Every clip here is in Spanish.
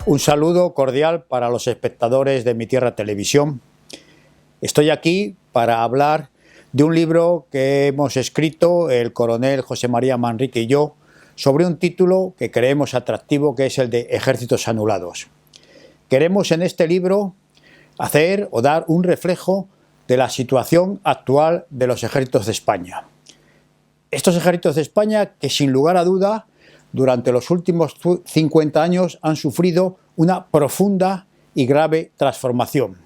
Un saludo cordial para los espectadores de Mi Tierra Televisión. Estoy aquí para hablar de un libro que hemos escrito el coronel José María Manrique y yo sobre un título que creemos atractivo, que es el de Ejércitos Anulados. Queremos en este libro hacer o dar un reflejo de la situación actual de los ejércitos de España. Estos ejércitos de España que, sin lugar a duda, durante los últimos 50 años han sufrido una profunda y grave transformación.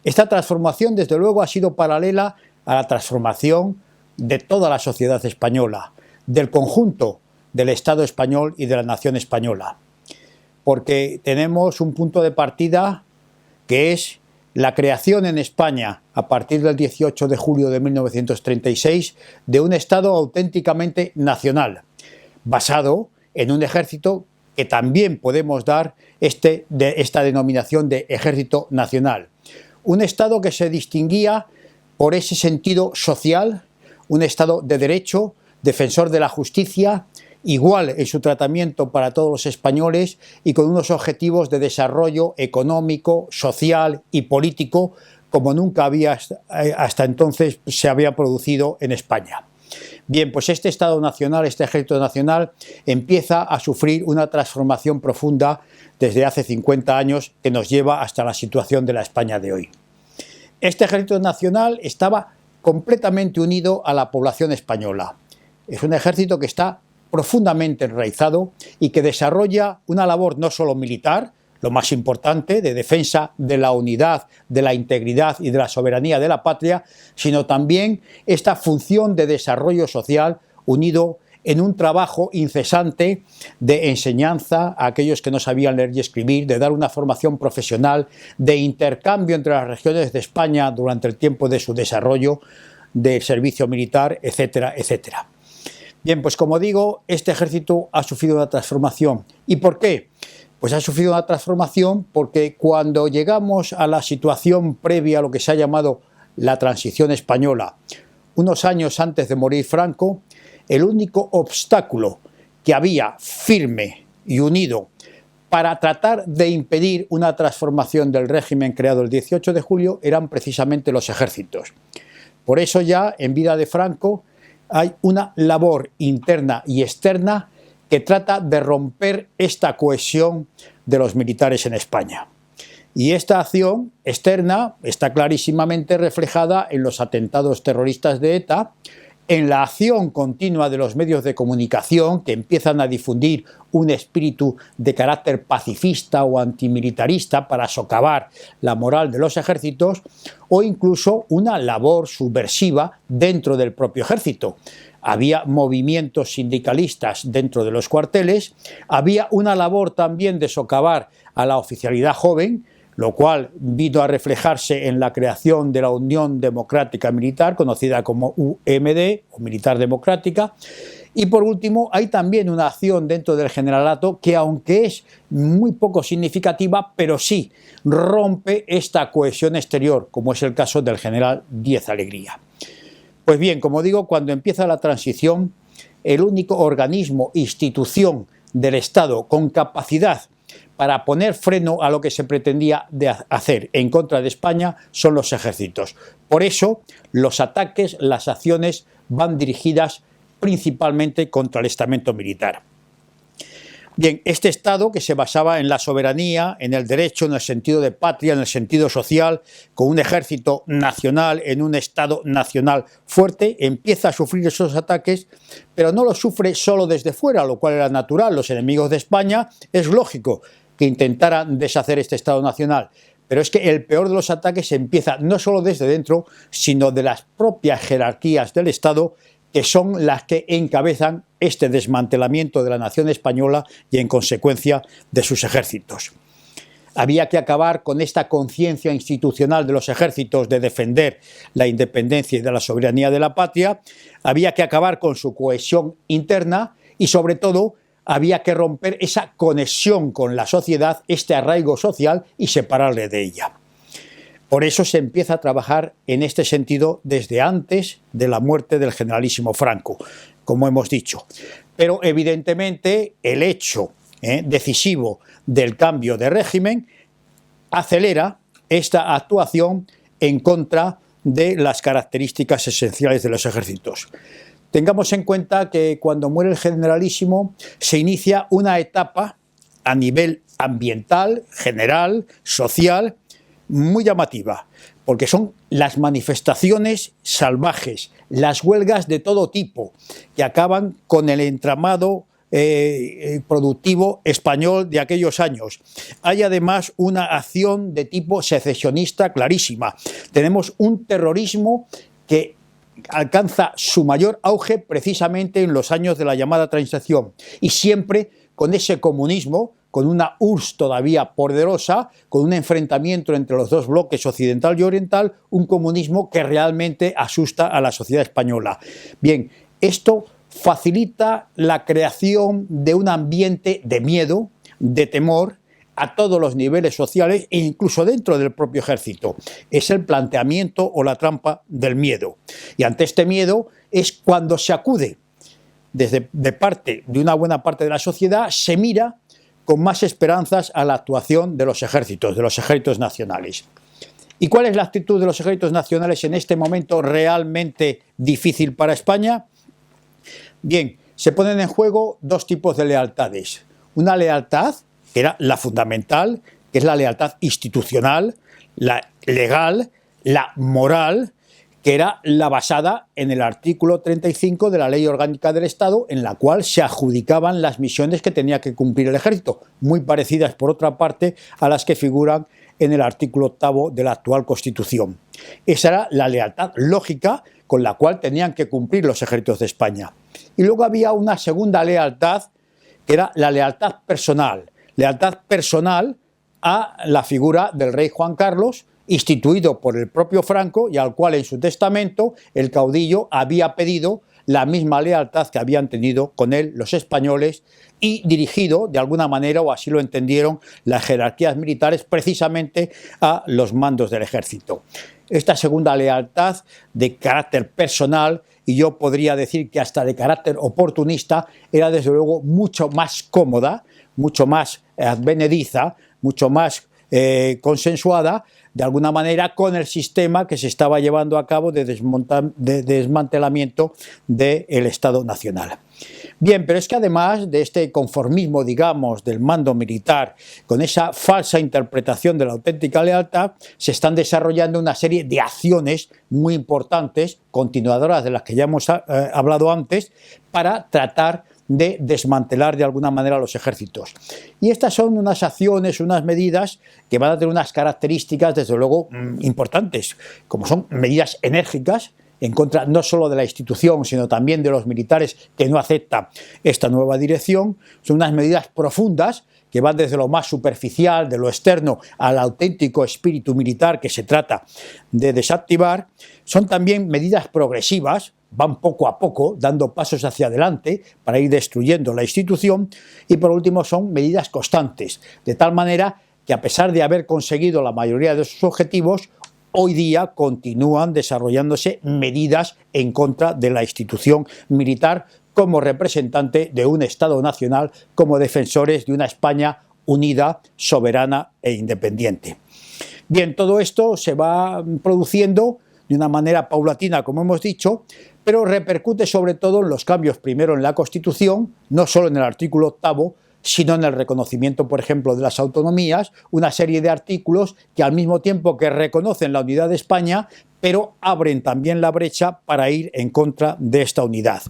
Esta transformación, desde luego, ha sido paralela a la transformación de toda la sociedad española, del conjunto del Estado español y de la nación española. Porque tenemos un punto de partida que es la creación en España, a partir del 18 de julio de 1936, de un Estado auténticamente nacional, basado en un ejército que también podemos dar esta denominación de ejército nacional. Un Estado que se distinguía por ese sentido social, un Estado de derecho, defensor de la justicia, igual en su tratamiento para todos los españoles y con unos objetivos de desarrollo económico, social y político como nunca hasta entonces se había producido en España. Bien, pues este Estado nacional, este ejército nacional, empieza a sufrir una transformación profunda desde hace 50 años que nos lleva hasta la situación de la España de hoy. Este ejército nacional estaba completamente unido a la población española. Es un ejército que está profundamente enraizado y que desarrolla una labor no solo militar, lo más importante, de defensa de la unidad, de la integridad y de la soberanía de la patria, sino también esta función de desarrollo social unido en un trabajo incesante de enseñanza a aquellos que no sabían leer y escribir, de dar una formación profesional, de intercambio entre las regiones de España durante el tiempo de su desarrollo, de servicio militar, etcétera, etcétera. Bien, pues como digo, este ejército ha sufrido una transformación. ¿Y por qué? Pues ha sufrido una transformación porque cuando llegamos a la situación previa a lo que se ha llamado la transición española, unos años antes de morir Franco, el único obstáculo que había firme y unido para tratar de impedir una transformación del régimen creado el 18 de julio eran precisamente los ejércitos. Por eso ya en vida de Franco hay una labor interna y externa que trata de romper esta cohesión de los militares en España. Y esta acción externa está clarísimamente reflejada en los atentados terroristas de ETA, en la acción continua de los medios de comunicación que empiezan a difundir un espíritu de carácter pacifista o antimilitarista para socavar la moral de los ejércitos, o incluso una labor subversiva dentro del propio ejército. Había movimientos sindicalistas dentro de los cuarteles, había una labor también de socavar a la oficialidad joven, lo cual vino a reflejarse en la creación de la Unión Democrática Militar, conocida como UMD, o Militar Democrática. Y por último, hay también una acción dentro del generalato que, aunque es muy poco significativa, pero sí rompe esta cohesión exterior, como es el caso del general Díez Alegría. Pues bien, como digo, cuando empieza la transición, el único organismo, institución del Estado con capacidad para poner freno a lo que se pretendía hacer en contra de España son los ejércitos. Por eso, los ataques, las acciones van dirigidas principalmente contra el estamento militar. Bien, este Estado, que se basaba en la soberanía, en el derecho, en el sentido de patria, en el sentido social, con un ejército nacional, en un Estado nacional fuerte, empieza a sufrir esos ataques, pero no los sufre solo desde fuera, lo cual era natural. Los enemigos de España es lógico que intentaran deshacer este Estado nacional, pero es que el peor de los ataques empieza no solo desde dentro, sino de las propias jerarquías del Estado, que son las que encabezan este desmantelamiento de la nación española y, en consecuencia, de sus ejércitos. Había que acabar con esta conciencia institucional de los ejércitos de defender la independencia y de la soberanía de la patria, había que acabar con su cohesión interna y, sobre todo, había que romper esa conexión con la sociedad, este arraigo social, y separarle de ella. Por eso se empieza a trabajar en este sentido desde antes de la muerte del generalísimo Franco, como hemos dicho. Pero evidentemente el hecho decisivo del cambio de régimen, acelera esta actuación en contra de las características esenciales de los ejércitos. Tengamos en cuenta que cuando muere el generalísimo se inicia una etapa a nivel ambiental, general, social, muy llamativa, porque son las manifestaciones salvajes, las huelgas de todo tipo, que acaban con el entramado productivo español de aquellos años. Hay además una acción de tipo secesionista clarísima. Tenemos un terrorismo que alcanza su mayor auge precisamente en los años de la llamada transición, y siempre con ese comunismo, con una URSS todavía poderosa, con un enfrentamiento entre los dos bloques occidental y oriental, un comunismo que realmente asusta a la sociedad española. Bien, esto facilita la creación de un ambiente de miedo, de temor, a todos los niveles sociales e incluso dentro del propio ejército. Es el planteamiento o la trampa del miedo. Y ante este miedo es cuando se acude de parte de una buena parte de la sociedad, se mira con más esperanzas a la actuación de los ejércitos nacionales. ¿Y cuál es la actitud de los ejércitos nacionales en este momento realmente difícil para España? Bien, se ponen en juego dos tipos de lealtades. Una lealtad, que era la fundamental, que es la lealtad institucional, la legal, la moral, que era la basada en el artículo 35 de la Ley Orgánica del Estado, en la cual se adjudicaban las misiones que tenía que cumplir el ejército, muy parecidas, por otra parte, a las que figuran en el artículo 8º de la actual Constitución. Esa era la lealtad lógica con la cual tenían que cumplir los ejércitos de España. Y luego había una segunda lealtad, que era la lealtad personal a la figura del rey Juan Carlos, instituido por el propio Franco y al cual en su testamento el caudillo había pedido la misma lealtad que habían tenido con él los españoles y dirigido de alguna manera, o así lo entendieron las jerarquías militares, precisamente a los mandos del ejército. Esta segunda lealtad de carácter personal, y yo podría decir que hasta de carácter oportunista, era desde luego mucho más cómoda, mucho más advenediza, mucho más consensuada, de alguna manera, con el sistema que se estaba llevando a cabo de desmantelamiento del Estado Nacional. Bien, pero es que además de este conformismo, digamos, del mando militar, con esa falsa interpretación de la auténtica lealtad, se están desarrollando una serie de acciones muy importantes, continuadoras de las que ya hemos hablado antes, para tratar de desmantelar de alguna manera los ejércitos. Y estas son unas acciones, unas medidas que van a tener unas características, desde luego, importantes, como son medidas enérgicas, en contra no solo de la institución, sino también de los militares que no aceptan esta nueva dirección. Son unas medidas profundas que van desde lo más superficial, de lo externo, al auténtico espíritu militar que se trata de desactivar. Son también medidas progresivas, van poco a poco, dando pasos hacia adelante para ir destruyendo la institución. Y por último son medidas constantes, de tal manera que a pesar de haber conseguido la mayoría de sus objetivos, hoy día continúan desarrollándose medidas en contra de la institución militar como representante de un Estado nacional, como defensores de una España unida, soberana e independiente. Bien, todo esto se va produciendo de una manera paulatina, como hemos dicho, pero repercute sobre todo en los cambios, primero en la Constitución, no solo en el artículo 8º, sino en el reconocimiento, por ejemplo, de las autonomías, una serie de artículos que al mismo tiempo que reconocen la unidad de España, pero abren también la brecha para ir en contra de esta unidad.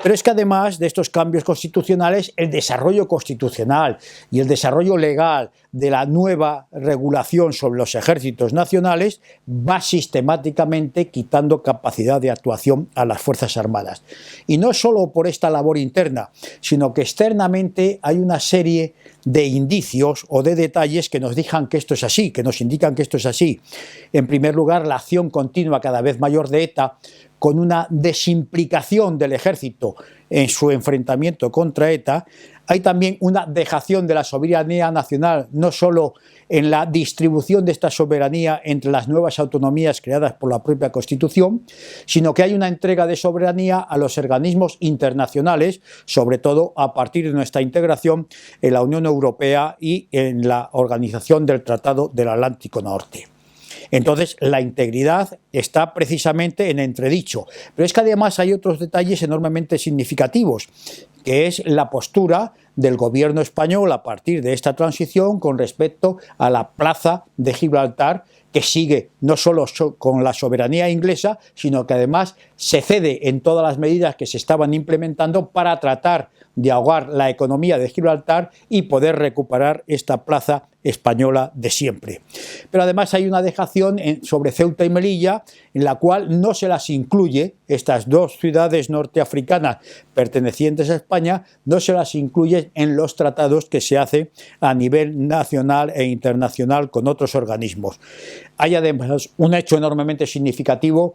Pero es que además de estos cambios constitucionales, el desarrollo constitucional y el desarrollo legal de la nueva regulación sobre los ejércitos nacionales va sistemáticamente quitando capacidad de actuación a las Fuerzas Armadas. Y no solo por esta labor interna, sino que externamente hay una serie de indicios o de detalles que nos digan que esto es así, que nos indican que esto es así. En primer lugar, la acción continua cada vez mayor de ETA, con una desimplicación del ejército en su enfrentamiento contra ETA, hay también una dejación de la soberanía nacional, no solo en la distribución de esta soberanía entre las nuevas autonomías creadas por la propia Constitución, sino que hay una entrega de soberanía a los organismos internacionales, sobre todo a partir de nuestra integración en la Unión Europea y en la Organización del Tratado del Atlántico Norte. Entonces, la integridad está precisamente en entredicho. Pero es que además hay otros detalles enormemente significativos, que es la postura del gobierno español a partir de esta transición con respecto a la plaza de Gibraltar, que sigue no solo con la soberanía inglesa, sino que además se cede en todas las medidas que se estaban implementando para tratar de ahogar la economía de Gibraltar y poder recuperar esta plaza española de siempre. Pero además hay una dejación sobre Ceuta y Melilla, en la cual no se las incluye, estas dos ciudades norteafricanas pertenecientes a España, no se las incluye en los tratados que se hacen a nivel nacional e internacional con otros organismos. Hay además un hecho enormemente significativo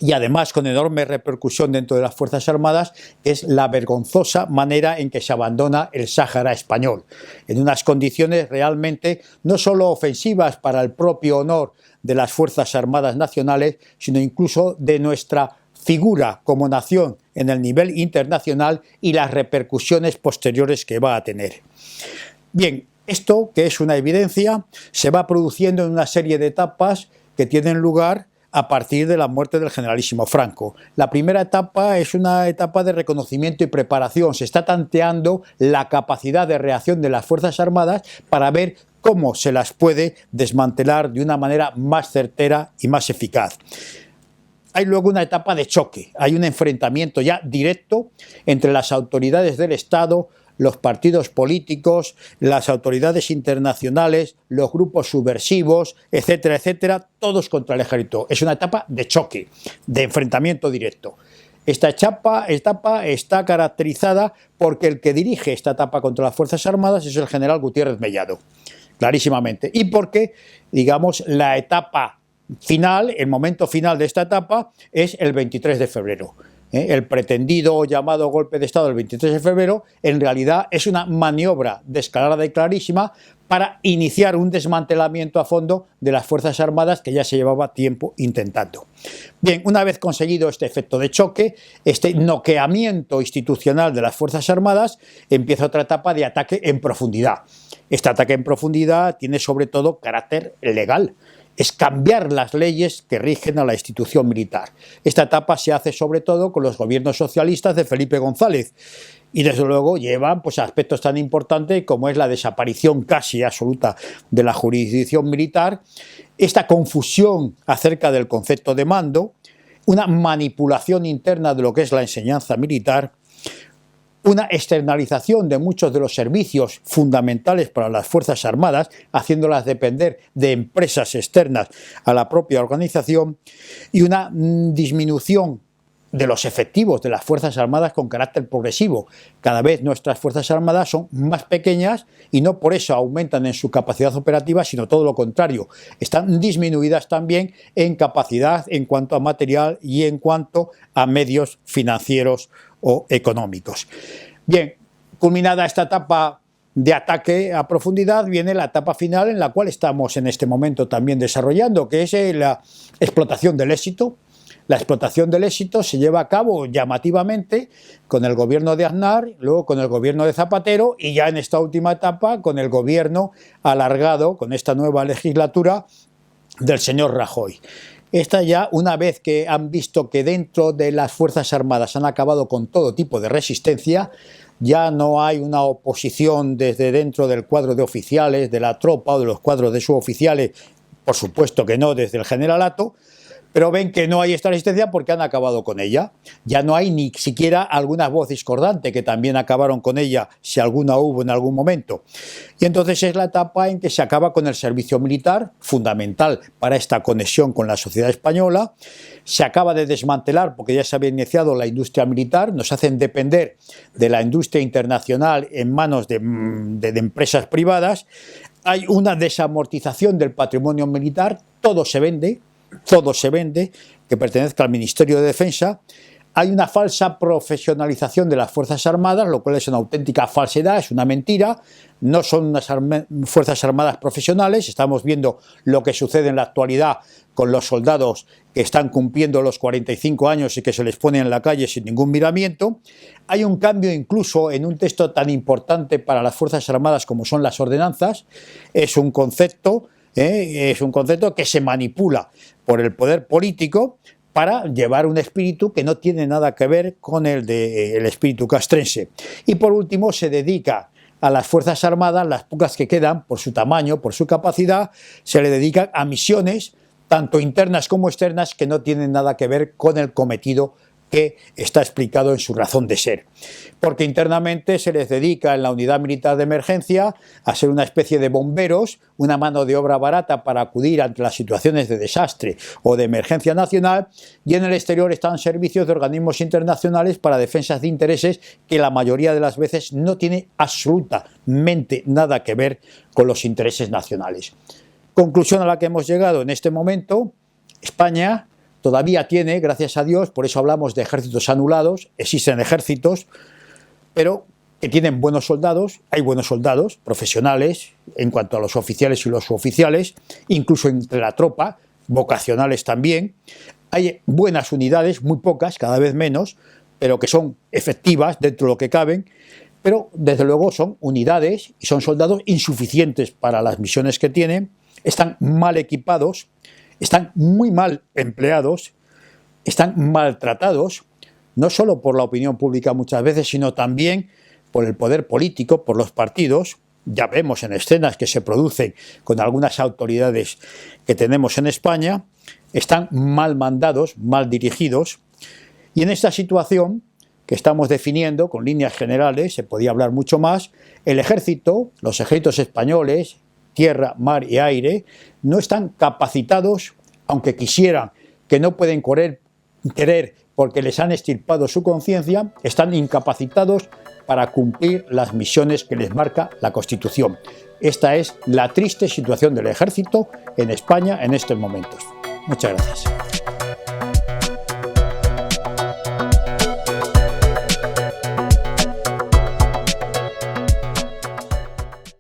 y además con enorme repercusión dentro de las Fuerzas Armadas, es la vergonzosa manera en que se abandona el Sáhara español, en unas condiciones realmente no solo ofensivas para el propio honor de las Fuerzas Armadas nacionales, sino incluso de nuestra figura como nación en el nivel internacional y las repercusiones posteriores que va a tener. Bien, esto, que es una evidencia, se va produciendo en una serie de etapas que tienen lugar a partir de la muerte del generalísimo Franco. La primera etapa es una etapa de reconocimiento y preparación. Se está tanteando la capacidad de reacción de las Fuerzas Armadas para ver cómo se las puede desmantelar de una manera más certera y más eficaz. Hay luego una etapa de choque, hay un enfrentamiento ya directo entre las autoridades del Estado, los partidos políticos, las autoridades internacionales, los grupos subversivos, etcétera, etcétera, todos contra el ejército. Es una etapa de choque, de enfrentamiento directo. Esta etapa está caracterizada porque el que dirige esta etapa contra las Fuerzas Armadas es el general Gutiérrez Mellado, clarísimamente. Y porque, digamos, la etapa final, el momento final de esta etapa es el 23 de febrero. El pretendido llamado golpe de Estado del 23 de febrero en realidad es una maniobra descarada y clarísima para iniciar un desmantelamiento a fondo de las Fuerzas Armadas que ya se llevaba tiempo intentando. Bien, una vez conseguido este efecto de choque, este noqueamiento institucional de las Fuerzas Armadas, empieza otra etapa de ataque en profundidad. Este ataque en profundidad tiene sobre todo carácter legal. Es cambiar las leyes que rigen a la institución militar. Esta etapa se hace sobre todo con los gobiernos socialistas de Felipe González y desde luego llevan aspectos tan importantes como es la desaparición casi absoluta de la jurisdicción militar, esta confusión acerca del concepto de mando, una manipulación interna de lo que es la enseñanza militar, una externalización de muchos de los servicios fundamentales para las Fuerzas Armadas, haciéndolas depender de empresas externas a la propia organización, y una disminución de los efectivos de las Fuerzas Armadas con carácter progresivo. Cada vez nuestras Fuerzas Armadas son más pequeñas y no por eso aumentan en su capacidad operativa, sino todo lo contrario. Están disminuidas también en capacidad en cuanto a material y en cuanto a medios financieros o económicos. Bien, culminada esta etapa de ataque a profundidad, viene la etapa final en la cual estamos en este momento también desarrollando, que es la explotación del éxito. La explotación del éxito se lleva a cabo llamativamente con el gobierno de Aznar, luego con el gobierno de Zapatero y ya en esta última etapa con el gobierno alargado, con esta nueva legislatura del señor Rajoy. Esta ya, una vez que han visto que dentro de las Fuerzas Armadas han acabado con todo tipo de resistencia, ya no hay una oposición desde dentro del cuadro de oficiales, de la tropa o de los cuadros de suboficiales, por supuesto que no desde el generalato, pero ven que no hay esta resistencia porque han acabado con ella. Ya no hay ni siquiera alguna voz discordante, que también acabaron con ella, si alguna hubo en algún momento. Y entonces es la etapa en que se acaba con el servicio militar, fundamental para esta conexión con la sociedad española. Se acaba de desmantelar, porque ya se había iniciado la industria militar, nos hacen depender de la industria internacional en manos de empresas privadas. Hay una desamortización del patrimonio militar, todo se vende, que pertenezca al Ministerio de Defensa. Hay una falsa profesionalización de las Fuerzas Armadas, lo cual es una auténtica falsedad, es una mentira. No son unas Fuerzas Armadas profesionales. Estamos viendo lo que sucede en la actualidad con los soldados que están cumpliendo los 45 años y que se les pone en la calle sin ningún miramiento. Hay un cambio incluso en un texto tan importante para las Fuerzas Armadas como son las ordenanzas. Es un concepto que se manipula por el poder político para llevar un espíritu que no tiene nada que ver con el espíritu castrense. Y por último se dedica a las Fuerzas Armadas, las pocas que quedan, por su tamaño, por su capacidad, se le dedican a misiones, tanto internas como externas, que no tienen nada que ver con el cometido que está explicado en su razón de ser. Porque internamente se les dedica en la unidad militar de emergencia a ser una especie de bomberos, una mano de obra barata para acudir ante las situaciones de desastre o de emergencia nacional, y en el exterior están servicios de organismos internacionales para defensas de intereses que la mayoría de las veces no tiene absolutamente nada que ver con los intereses nacionales. Conclusión a la que hemos llegado en este momento: España todavía tiene, gracias a Dios, por eso hablamos de ejércitos anulados, existen ejércitos, pero que tienen buenos soldados, hay buenos soldados profesionales en cuanto a los oficiales y los suboficiales, incluso entre la tropa, vocacionales también. Hay buenas unidades, muy pocas, cada vez menos, pero que son efectivas dentro de lo que caben, pero desde luego son unidades y son soldados insuficientes para las misiones que tienen, están mal equipados, están muy mal empleados, están maltratados, no solo por la opinión pública muchas veces, sino también por el poder político, por los partidos. Ya vemos en escenas que se producen con algunas autoridades que tenemos en España. Están mal mandados, mal dirigidos. Y en esta situación que estamos definiendo con líneas generales, se podía hablar mucho más, el ejército, los ejércitos españoles, tierra, mar y aire, no están capacitados, aunque quisieran, que no pueden querer porque les han extirpado su conciencia, están incapacitados para cumplir las misiones que les marca la Constitución. Esta es la triste situación del ejército en España en estos momentos. Muchas gracias.